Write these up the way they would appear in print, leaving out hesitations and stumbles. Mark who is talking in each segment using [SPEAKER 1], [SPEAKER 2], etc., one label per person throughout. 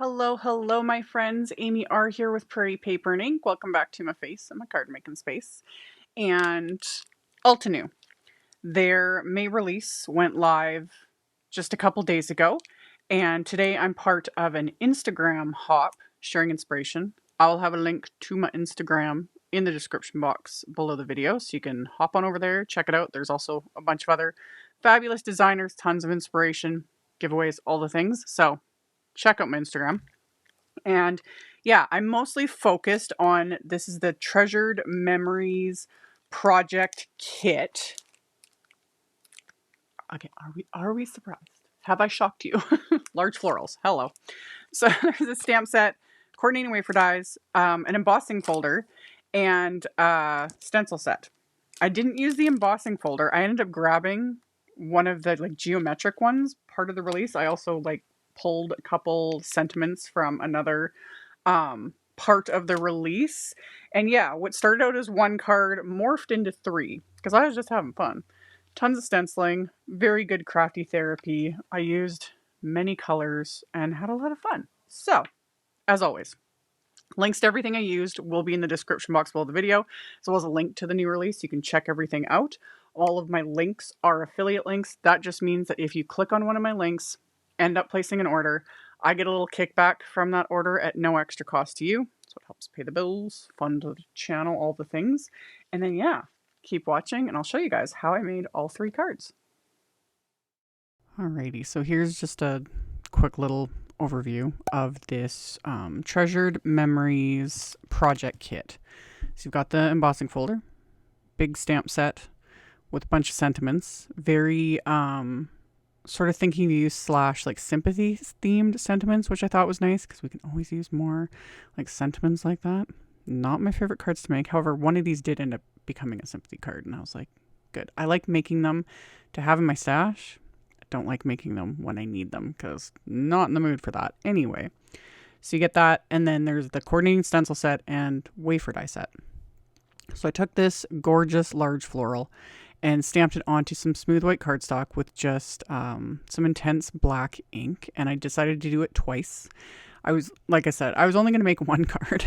[SPEAKER 1] Hello, my friends. AmyR here with Prairie Paper and Ink. Welcome back to my face and my card making space. And AlteNew, their May release went live just a couple days ago. And today I'm part of an Instagram hop sharing inspiration. I'll have a link to my Instagram in the description box below the video, so you can hop on over there, check it out. There's also a bunch of other fabulous designers, tons of inspiration, giveaways, all the things. So check out my Instagram. And yeah, I'm mostly focused on this is the Treasured Memories project kit. Okay, are we surprised? Have I shocked you? Large florals. Hello. So there's a stamp set, coordinating wafer dies, an embossing folder, and a stencil set. I didn't use the embossing folder. I ended up grabbing one of the geometric ones, part of the release. I also pulled a couple sentiments from another part of the release. And yeah, what started out as one card morphed into three because I was just having fun. Tons of stenciling, very good crafty therapy. I used many colors and had a lot of fun. So, as always, links to everything I used will be in the description box below the video, as well as a link to the new release. You can check everything out. All of my links are affiliate links. That just means that if you click on one of my links, end up placing an order, I get a little kickback from that order at no extra cost to you. So it helps pay the bills, fund the channel, all the things. And then yeah, keep watching and I'll show you guys how I made all three cards. Alrighty, so here's just a quick little overview of this Treasured Memories project kit. So you've got the embossing folder, big stamp set with a bunch of sentiments, very sort of thinking to use / sympathy themed sentiments, which I thought was nice because we can always use more sentiments like that. Not my favorite cards to make. However, one of these did end up becoming a sympathy card and I was like, good. I like making them to have in my stash. I don't like making them when I need them because not in the mood for that. Anyway, so you get that, and then there's the coordinating stencil set and wafer die set. So I took this gorgeous large floral and stamped it onto some smooth white cardstock with just some intense black ink. And I decided to do it twice. Like I said, I was only going to make one card.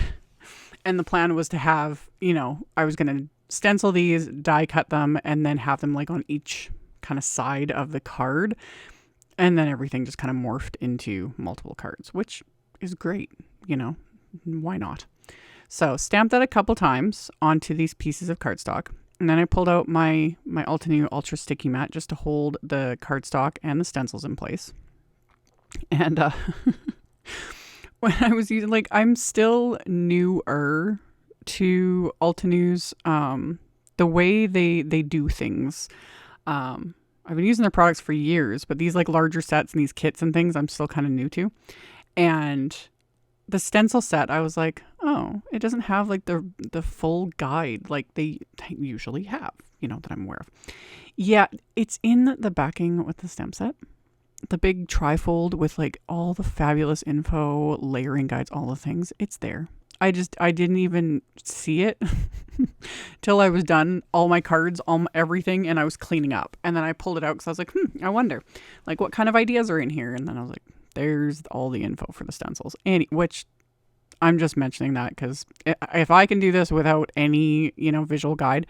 [SPEAKER 1] And the plan was to have, I was going to stencil these, die cut them, and then have them on each kind of side of the card. And then everything just kind of morphed into multiple cards, which is great. Why not? So stamped that a couple times onto these pieces of cardstock. And then I pulled out my AlteNew Ultra Sticky Mat just to hold the cardstock and the stencils in place. And when I was using, I'm still newer to AlteNew's, the way they do things. I've been using their products for years, but these larger sets and these kits and things I'm still kind of new to. And the stencil set, I was like, oh, it doesn't have the full guide like they usually have, that I'm aware of. Yeah, it's in the backing with the stamp set. The big trifold with all the fabulous info, layering guides, all the things. It's there. I didn't even see it till I was done. All my cards, everything, and I was cleaning up. And then I pulled it out because I was like, I wonder, what kind of ideas are in here? And then I was like, there's all the info for the stencils. Which I'm just mentioning that because if I can do this without any, visual guide,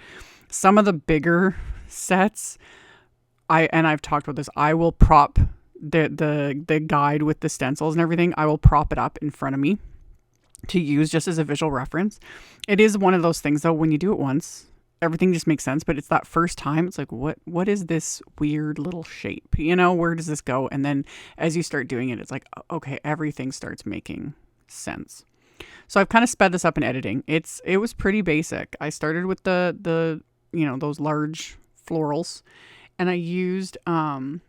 [SPEAKER 1] some of the bigger sets, I've talked about this, I will prop the guide with the stencils and everything. I will prop it up in front of me to use just as a visual reference. It is one of those things though, when you do it once, everything just makes sense, but it's that first time, it's what is this weird little shape? Where does this go? And then as you start doing it, it's okay, everything starts making sense. So I've kind of sped this up in editing. It was pretty basic. I started with the those large florals, and I used I'm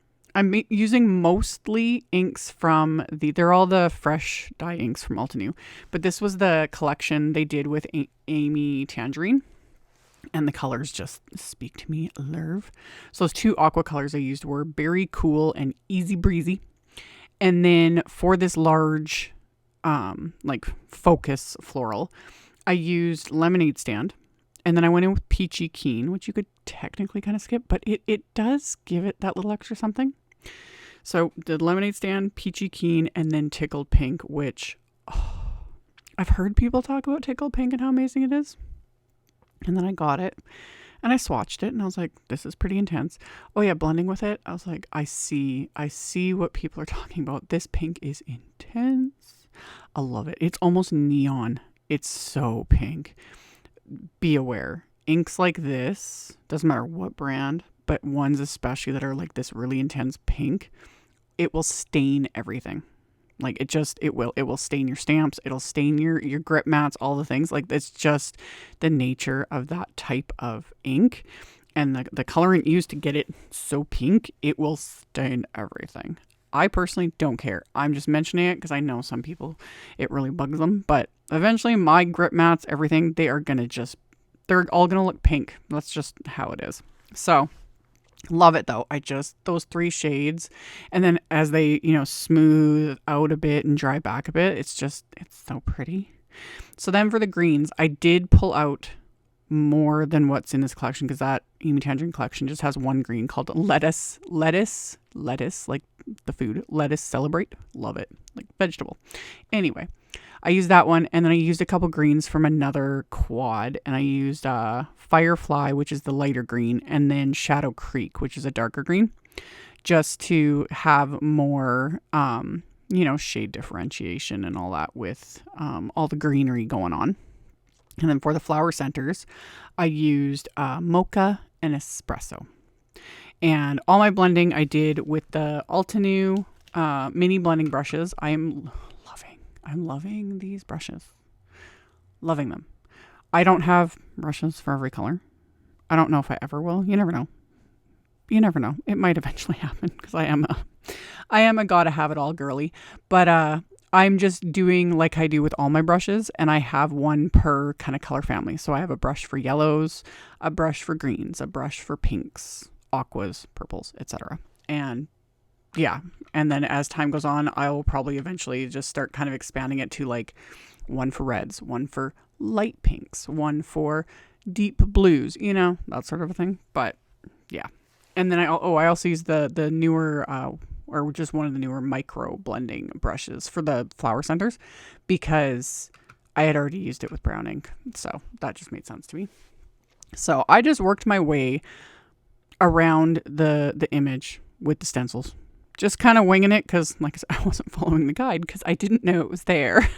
[SPEAKER 1] using mostly inks from they're all the fresh dye inks from AlteNew, but this was the collection they did with Amy Tangerine. And the colors just speak to me, love. So those two aqua colors I used were Berry Cool and Easy Breezy. And then for this large, focus floral, I used Lemonade Stand. And then I went in with Peachy Keen, which you could technically kind of skip, but it does give it that little extra something. So the lemonade stand, peachy keen, and then tickled pink, which I've heard people talk about tickled pink and how amazing it is. And then I got it and I swatched it and I was like, this is pretty intense. Oh yeah, blending with it, I was like, I see what people are talking about. This pink is intense. I love it. It's almost neon. It's so pink. Be aware. Inks like this, doesn't matter what brand, but ones especially that are like this really intense pink, it will stain everything. Like it will stain your stamps. It'll stain your grip mats, all the things. Like it's just the nature of that type of ink. And the colorant used to get it so pink, it will stain everything. I personally don't care. I'm just mentioning it because I know some people, it really bugs them. But eventually my grip mats, everything, they're all going to look pink. That's just how it is. So love it though. Those 3 shades. And then as they, smooth out a bit and dry back a bit, it's so pretty. So then for the greens, I did pull out more than what's in this collection because that Amy Tangerine collection just has one green called lettuce, like the food, lettuce celebrate. Love it. Like vegetable. Anyway, I used that one and then I used a couple greens from another quad and I used Firefly, which is the lighter green, and then Shadow Creek, which is a darker green, just to have more, shade differentiation and all that with all the greenery going on. And then for the flower centers, I used Mocha and Espresso. And all my blending I did with the AlteNew mini blending brushes. I'm loving these brushes. Loving them. I don't have brushes for every color. I don't know if I ever will. You never know. It might eventually happen because I am a gotta have it all girly. But I'm just doing like I do with all my brushes, and I have one per kind of color family. So I have a brush for yellows, a brush for greens, a brush for pinks, aquas, purples, etc. And yeah, and then as time goes on, I will probably eventually just start kind of expanding it to like one for reds, one for light pinks, one for deep blues, that sort of a thing. But yeah. And then I also use the newer or just one of the newer micro blending brushes for the flower centers because I had already used it with brown ink. So that just made sense to me. So I just worked my way around the image with the stencils. Just kind of winging it because, like I said, I wasn't following the guide because I didn't know it was there.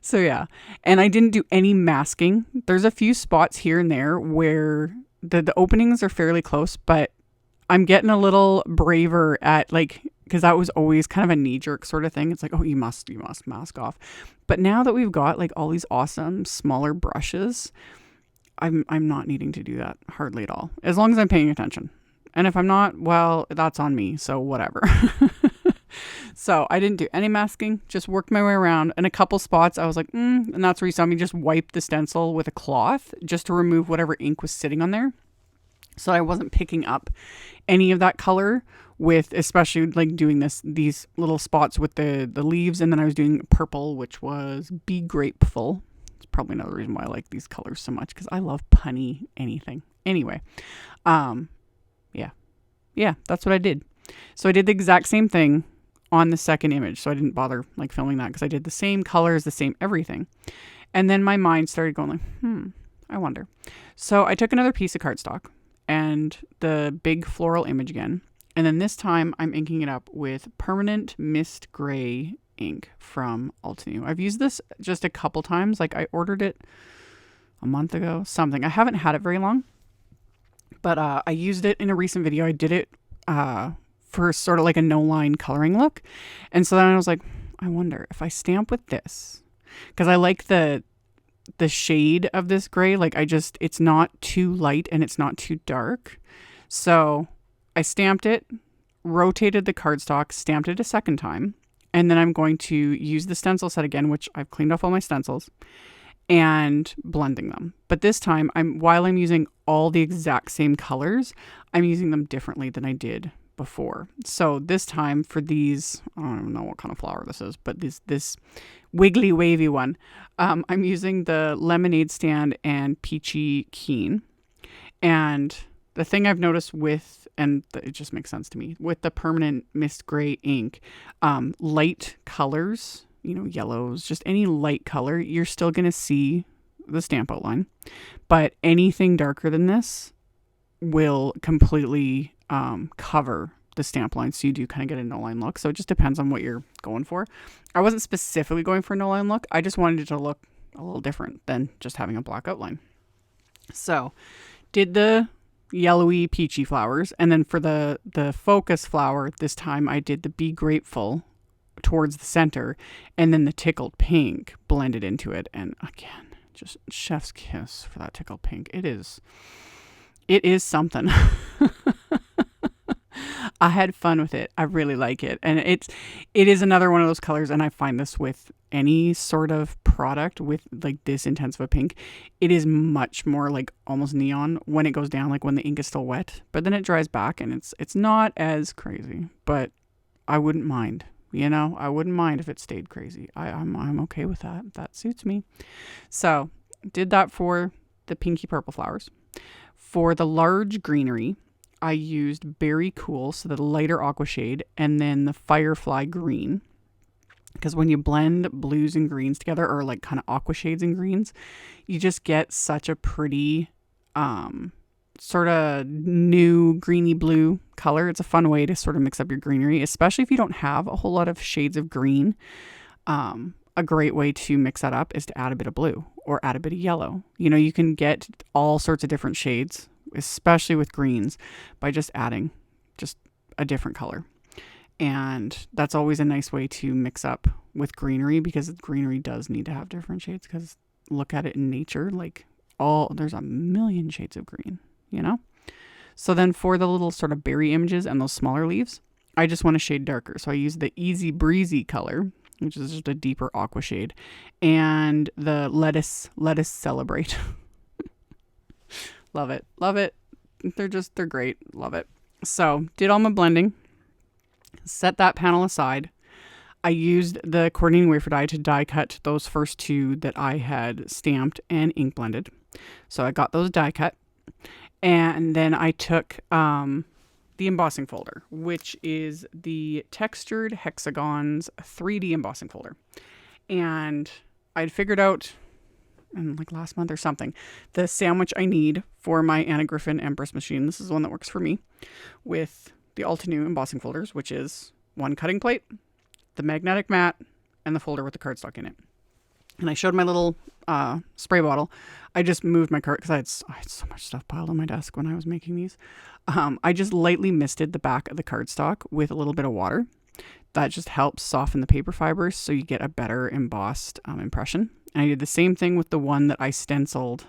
[SPEAKER 1] So yeah, and I didn't do any masking. There's a few spots here and there where the openings are fairly close, but I'm getting a little braver at because that was always kind of a knee-jerk sort of thing. It's like, oh, you must mask off. But now that we've got like all these awesome smaller brushes, I'm not needing to do that hardly at all, as long as I'm paying attention. And if I'm not, well, that's on me. So whatever. So I didn't do any masking, just worked my way around. In a couple spots, I was like, and that's where you saw me just wipe the stencil with a cloth just to remove whatever ink was sitting on there. So I wasn't picking up any of that color with, especially like doing these little spots with the leaves. And then I was doing purple, which was Be Grateful. It's probably another reason why I like these colors so much because I love punny anything. Anyway, yeah, that's what I did. So I did the exact same thing on the second image. So I didn't bother like filming that because I did the same colors, the same everything. And then my mind started going like, I wonder. So I took another piece of cardstock and the big floral image again. And then this time I'm inking it up with permanent mist gray ink from AlteNew. I've used this just a couple times. Like I ordered it a month ago, something. I haven't had it very long, but I used it in a recent video. I did it for sort of like a no line coloring look. And so then I was like, I wonder if I stamp with this, because I like the shade of this gray. Like it's not too light and it's not too dark. So I stamped it, rotated the cardstock, stamped it a second time. And then I'm going to use the stencil set again, which I've cleaned off all my stencils, and blending them. But this time, while I'm using all the exact same colors, I'm using them differently than I did before. So this time for these, I don't even know what kind of flower this is, but this wiggly wavy one, I'm using the lemonade stand and peachy keen. And the thing I've noticed with and it just makes sense to me. With the permanent mist gray ink, light colors, you know, yellows, just any light color, you're still going to see the stamp outline. But anything darker than this will completely cover the stamp line, so you do kind of get a no line look. So it just depends on what you're going for. I wasn't specifically going for a no line look. I just wanted it to look a little different than just having a black outline. So did the yellowy peachy flowers, and then for the focus flower this time I did the Be Grateful towards the center, and then the tickled pink blended into it. And again, just chef's kiss for that tickled pink. It is something. I had fun with it. I really like it. And it is another one of those colors, and I find this with any sort of product with like this intense of a pink, it is much more like almost neon when it goes down, like when the ink is still wet, but then it dries back and it's not as crazy, but I wouldn't mind. You know, I wouldn't mind if it stayed crazy. I'm okay with that. That suits me. So did that for the pinky purple flowers. For the large greenery, I used Berry Cool, so the lighter aqua shade, and then the Firefly Green. Because when you blend blues and greens together, or like kind of aqua shades and greens, you just get such a pretty sort of new greeny blue color. It's a fun way to sort of mix up your greenery, especially if you don't have a whole lot of shades of green. A great way to mix that up is to add a bit of blue or add a bit of yellow. You know, you can get all sorts of different shades, especially with greens, by just adding just a different color. And that's always a nice way to mix up with greenery, because greenery does need to have different shades, because look at it in nature, like there's a million shades of green, you know? So then for the little sort of berry images and those smaller leaves, I just want a shade darker. So I use the Easy Breezy color, which is just a deeper aqua shade, and the Lettuce Celebrate. Love it. Love it. They're great. Love it. So did all my blending, set that panel aside. I used the coordinating wafer die to die cut those first two that I had stamped and ink blended. So I got those die cut, and then I took the embossing folder, which is the Textured Hexagons 3D embossing folder. And I'd figured out, like last month or something, the sandwich I need for my Anna Griffin EMPRESS machine. This is the one that works for me with the AlteNew embossing folders, which is one cutting plate, the magnetic mat, and the folder with the cardstock in it. And I showed my little spray bottle. I just moved my card because I had so much stuff piled on my desk when I was making these. I just lightly misted the back of the cardstock with a little bit of water. That just helps soften the paper fibers so you get a better embossed impression. And I did the same thing with the one that I stenciled,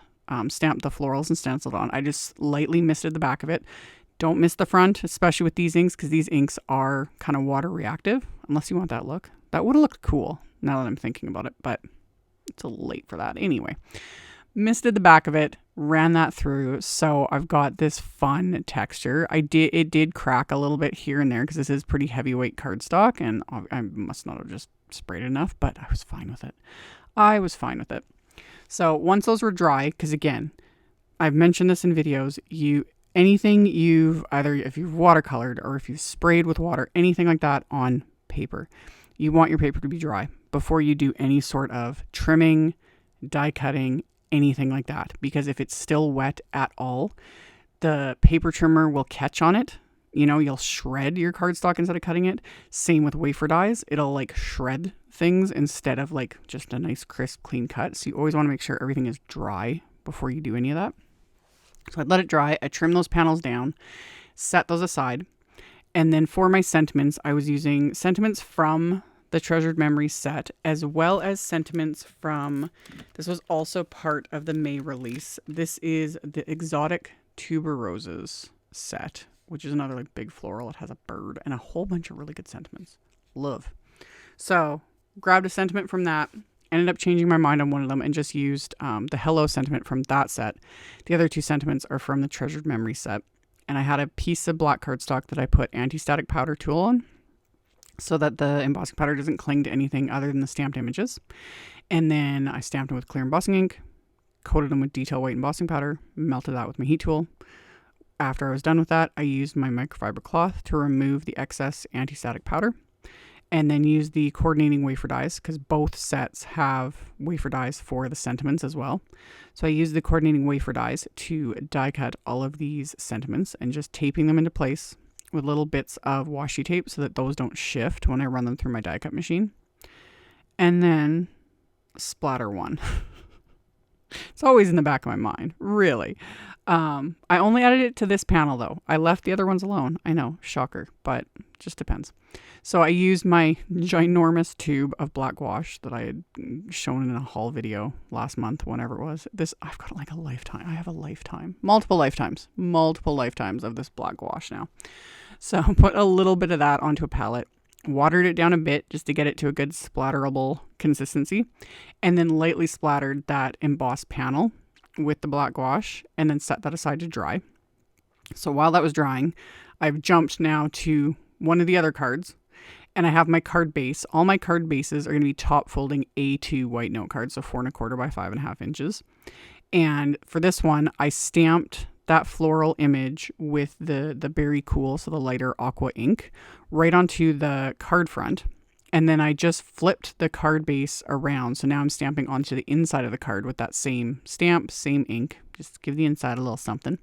[SPEAKER 1] stamped the florals and stenciled on. I just lightly misted the back of it. Don't miss the front, especially with these inks, because these inks are kind of water reactive, unless you want that look. That would have looked cool now that I'm thinking about it, but it's a little late for that. Anyway, misted the back of it, ran that through, so I've got this fun texture. It did crack a little bit here and there because this is pretty heavyweight cardstock, and I must not have just sprayed enough, but I was fine with it. So once those were dry, because again, I've mentioned this in videos, anything if you've watercolored or if you've sprayed with water, anything like that on paper, you want your paper to be dry before you do any sort of trimming, die cutting, anything like that. Because if it's still wet at all, the paper trimmer will catch on it. You know, you'll shred your cardstock instead of cutting it. Same with wafer dies. It'll like shred things instead of like just a nice crisp clean cut. So you always want to make sure everything is dry before you do any of that. So I'd let it dry. I trimmed those panels down, set those aside. And then for my sentiments, I was using sentiments from the Treasured Memories set, as well as sentiments from, this was also part of the May release. This is the Exotic Tuberoses set, which is another like big floral. It has a bird and a whole bunch of really good sentiments. Love. So grabbed a sentiment from that, ended up changing my mind on one of them and just used the Hello sentiment from that set. The other two sentiments are from the Treasured Memory set. And I had a piece of black cardstock that I put anti-static powder tool on so that the embossing powder doesn't cling to anything other than the stamped images. And then I stamped them with clear embossing ink, coated them with detail white embossing powder, melted that with my heat tool, after I was done with that, I used my microfiber cloth to remove the excess anti-static powder, and then use the coordinating wafer dies, because both sets have wafer dies for the sentiments as well. So I used the coordinating wafer dies to die cut all of these sentiments and just taping them into place with little bits of washi tape so that those don't shift when I run them through my die cut machine. And then splatter one. It's always in the back of my mind, really. I only added it to this panel though. I left the other ones alone. I know, shocker, but just depends. So I used my ginormous tube of black wash that I had shown in a haul video last month, whenever it was. I've got like a lifetime. I have a lifetime, multiple lifetimes of this black wash now. So put a little bit of that onto a palette, watered it down a bit just to get it to a good splatterable consistency, and then lightly splattered that embossed panel with the black wash, and then set that aside to dry. So while that was drying, I've jumped now to one of the other cards, and I have my card base. All my card bases are going to be top folding A2 white note cards, so 4 1/4 by 5.5 inches. And for this one, I stamped that floral image with the Berry Cool, so the lighter aqua ink, right onto the card front. And then I just flipped the card base around. So now I'm stamping onto the inside of the card with that same stamp, same ink. Just give the inside a little something.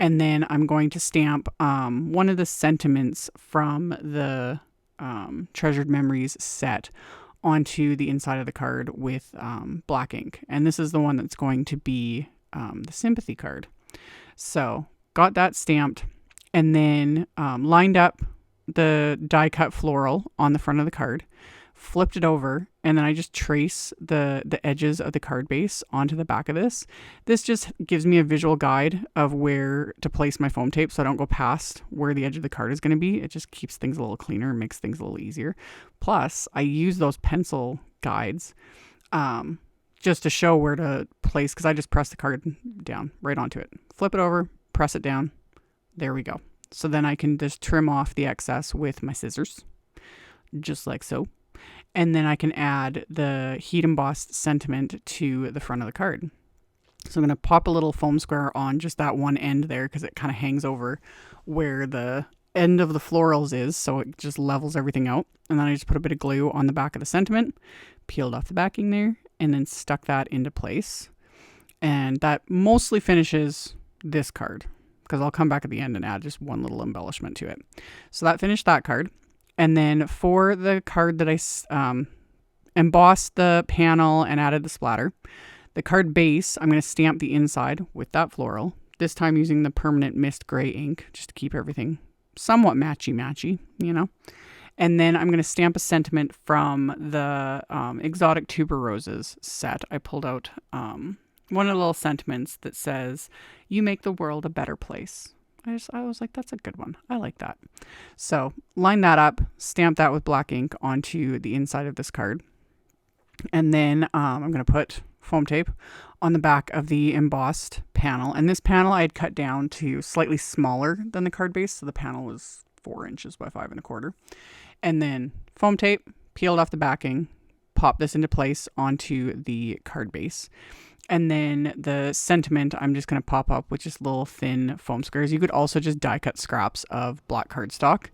[SPEAKER 1] And then I'm going to stamp one of the sentiments from the Treasured Memories set onto the inside of the card with black ink. And this is the one that's going to be the sympathy card. So got that stamped, and then lined up the die cut floral on the front of the card, flipped it over, and then I just trace the edges of the card base onto the back of this. This just gives me a visual guide of where to place my foam tape so I don't go past where the edge of the card is going to be. It just keeps things a little cleaner and makes things a little easier. Plus, I use those pencil guides just to show where to place, because I just press the card down right onto it. Flip it over, press it down. There we go. So then I can just trim off the excess with my scissors, just like so. And then I can add the heat embossed sentiment to the front of the card. So I'm going to pop a little foam square on just that one end there, because it kind of hangs over where the end of the florals is, so it just levels everything out. And then I just put a bit of glue on the back of the sentiment, peeled off the backing there, and then stuck that into place. And that mostly finishes this card, because I'll come back at the end and add just one little embellishment to it. So that finished that card. And then for the card that I embossed the panel and added the splatter, the card base, I'm going to stamp the inside with that floral, this time using the permanent mist gray ink, just to keep everything somewhat matchy, you know. And then I'm going to stamp a sentiment from the exotic Tuberoses set. I pulled out one of the little sentiments that says, "You make the world a better place." I was like, that's a good one. I like that. So line that up, stamp that with black ink onto the inside of this card. And then I'm going to put foam tape on the back of the embossed panel. And this panel I had cut down to slightly smaller than the card base. So the panel was 4 inches by 5 1/4. And then foam tape, peeled off the backing, pop this into place onto the card base. And then the sentiment, I'm just going to pop up with just little thin foam squares. You could also just die cut scraps of black cardstock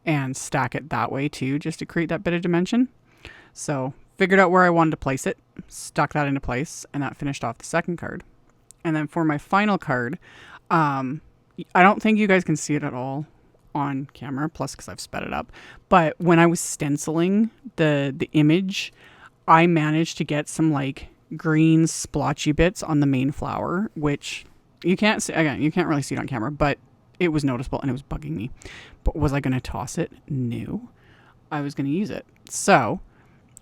[SPEAKER 1] and stack it that way too, just to create that bit of dimension. So figured out where I wanted to place it, stuck that into place, and that finished off the second card. And then for my final card, I don't think you guys can see it at all on camera, plus because I've sped it up. But when I was stenciling the image, I managed to get some like green splotchy bits on the main flower, which you can't see. Again, you can't really see it on camera, but it was noticeable and it was bugging me. But was I going to toss it? No, I was going to use it. So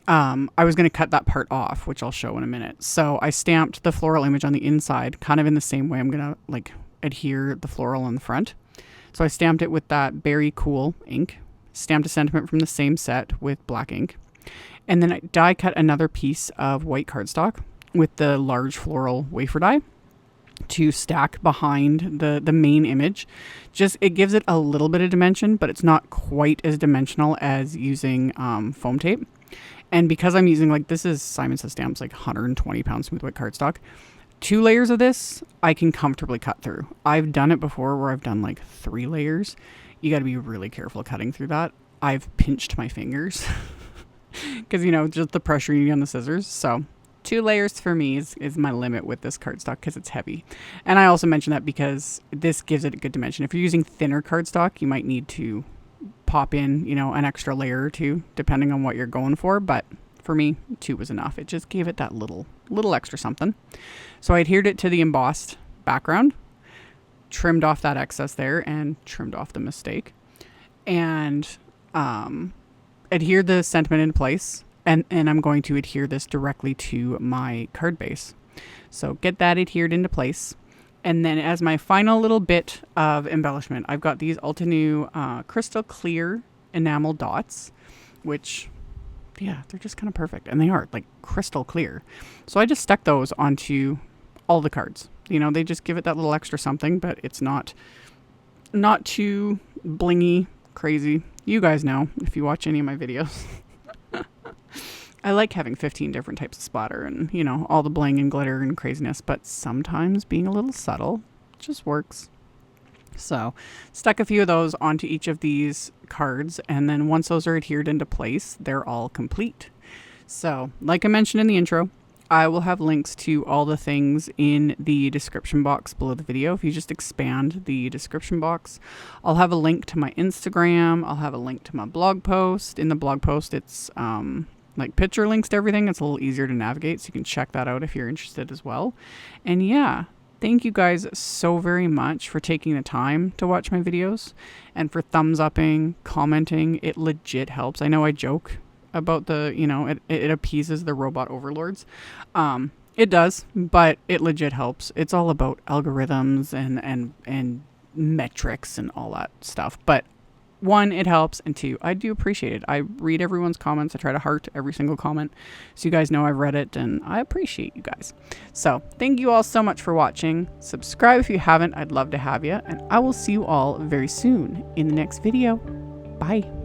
[SPEAKER 1] I was going to cut that part off, which I'll show in a minute. So I stamped the floral image on the inside, kind of in the same way I'm going to like adhere the floral on the front. So I stamped it with that Berry Cool ink, stamped a sentiment from the same set with black ink. And then I die cut another piece of white cardstock with the large floral wafer die to stack behind the main image. Just, it gives it a little bit of dimension, but it's not quite as dimensional as using foam tape. And because I'm using, like, this is Simon Says Stamps, like 120 pound smooth white cardstock, 2 layers of this, I can comfortably cut through. I've done it before where I've done like 3 layers. You got to be really careful cutting through that. I've pinched my fingers because, you know, just the pressure you get on the scissors. So 2 layers for me is my limit with this cardstock because it's heavy. And I also mention that because this gives it a good dimension. If you're using thinner cardstock, you might need to pop in, you know, an extra layer or 2 depending on what you're going for. But for me, 2 was enough. It just gave it that little extra something. So I adhered it to the embossed background, trimmed off that excess there, and trimmed off the mistake, and adhered the sentiment in place. And I'm going to adhere this directly to my card base. So get that adhered into place. And then as my final little bit of embellishment, I've got these AlteNew crystal clear enamel dots, which, yeah, they're just kind of perfect. And they are like crystal clear. So I just stuck those onto all the cards. You know, they just give it that little extra something, but it's not too blingy, crazy. You guys know if you watch any of my videos. I like having 15 different types of splatter and, you know, all the bling and glitter and craziness, but sometimes being a little subtle just works. So stuck a few of those onto each of these cards, and then once those are adhered into place, they're all complete. So like I mentioned in the intro, I will have links to all the things in the description box below the video. If you just expand the description box, I'll have a link to my Instagram. I'll have a link to my blog post. In the blog post, it's like picture links to everything. It's a little easier to navigate, so you can check that out if you're interested as well. And yeah, thank you guys so very much for taking the time to watch my videos and for thumbs upping, commenting. It legit helps. I know I joke about the, you know, it appeases the robot overlords. It does, but it legit helps. It's all about algorithms and metrics and all that stuff. But 1, it helps, and 2, I do appreciate it. I read everyone's comments. I try to heart every single comment, so you guys know I've read it, and I appreciate you guys. So thank you all so much for watching. Subscribe if you haven't. I'd love to have you, and I will see you all very soon in the next video. Bye.